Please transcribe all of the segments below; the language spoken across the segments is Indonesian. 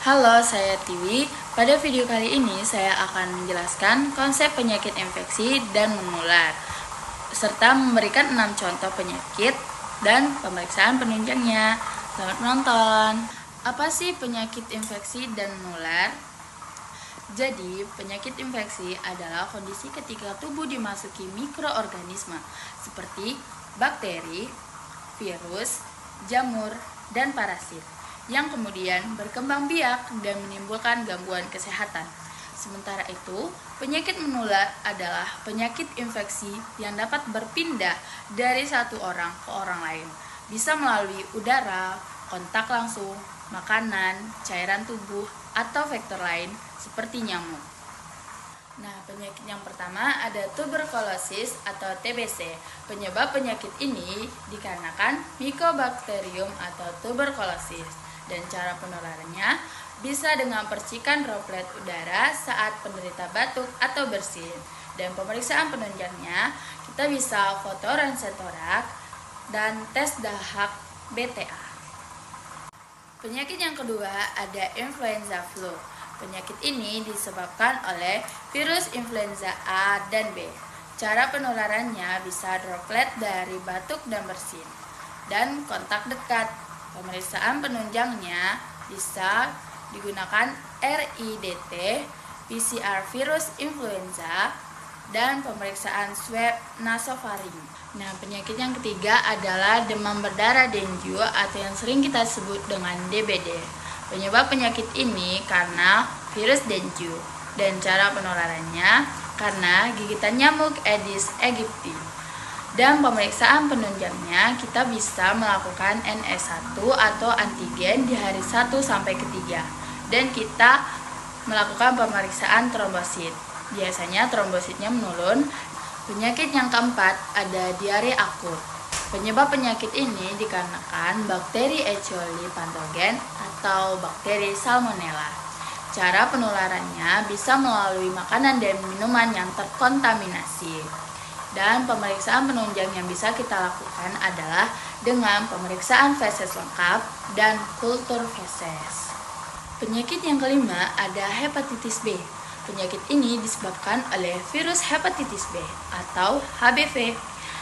Halo, saya Tiwi. Pada video kali ini saya akan menjelaskan konsep penyakit infeksi dan menular, serta memberikan 6 contoh penyakit dan pemeriksaan penunjangnya. Selamat menonton. Apa sih penyakit infeksi dan menular? Jadi, penyakit infeksi adalah kondisi ketika tubuh dimasuki mikroorganisme seperti bakteri, virus, jamur, dan parasit yang kemudian berkembang biak dan menimbulkan gangguan kesehatan. Sementara itu, penyakit menular adalah penyakit infeksi yang dapat berpindah dari satu orang ke orang lain. Bisa melalui udara, kontak langsung, makanan, cairan tubuh, atau vektor lain seperti nyamuk. Nah, penyakit yang pertama ada tuberkulosis atau TBC. Penyebab penyakit ini dikarenakan Mycobacterium atau tuberkulosis. Dan cara penularannya bisa dengan percikan droplet udara saat penderita batuk atau bersin. Dan pemeriksaan penunjangnya kita bisa foto ronsen toraks dan tes dahak BTA. Penyakit yang kedua ada influenza flu. Penyakit ini disebabkan oleh virus influenza A dan B. Cara penularannya bisa droplet dari batuk dan bersin dan kontak dekat. Pemeriksaan penunjangnya bisa digunakan RIDT, PCR virus influenza, dan pemeriksaan swab nasofaring. Nah, penyakit yang ketiga adalah demam berdarah dengue atau yang sering kita sebut dengan DBD. Penyebab penyakit ini karena virus dengue dan cara penularannya karena gigitan nyamuk Aedes aegypti. Dan pemeriksaan penunjangnya kita bisa melakukan NS1 atau antigen di hari 1 sampai ke-3. Dan kita melakukan pemeriksaan trombosit. Biasanya trombositnya menurun. Penyakit yang keempat ada diare akut. Penyebab penyakit ini dikarenakan bakteri E. coli patogen atau bakteri salmonella. Cara penularannya bisa melalui makanan dan minuman yang terkontaminasi. Dan pemeriksaan penunjang yang bisa kita lakukan adalah dengan pemeriksaan feses lengkap dan kultur feses. Penyakit yang kelima ada hepatitis B. Penyakit ini disebabkan oleh virus hepatitis B atau HBV.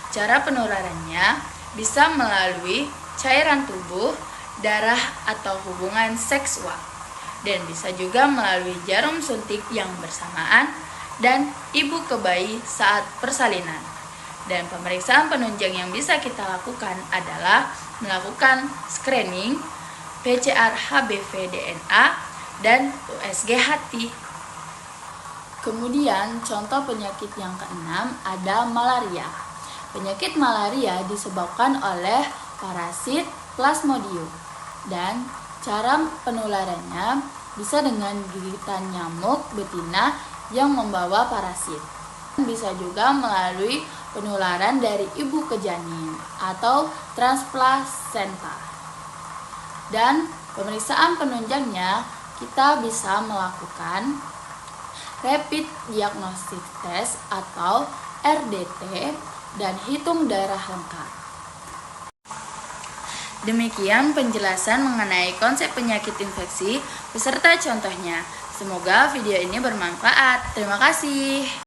Cara penularannya bisa melalui cairan tubuh, darah, atau hubungan seksual. Dan bisa juga melalui jarum suntik yang bersamaan dan ibu ke bayi saat persalinan. Dan pemeriksaan penunjang yang bisa kita lakukan adalah melakukan screening, PCR HBV DNA, dan USG hati. Kemudian contoh penyakit yang keenam ada malaria. Penyakit malaria disebabkan oleh parasit Plasmodium dan cara penularannya bisa dengan gigitan nyamuk betina yang membawa parasit. Bisa juga melalui penularan dari ibu ke janin atau transplasenta. Dan pemeriksaan penunjangnya kita bisa melakukan rapid diagnostic test atau RDT dan hitung darah lengkap. Demikian penjelasan mengenai konsep penyakit infeksi beserta contohnya. Semoga video ini bermanfaat. Terima kasih.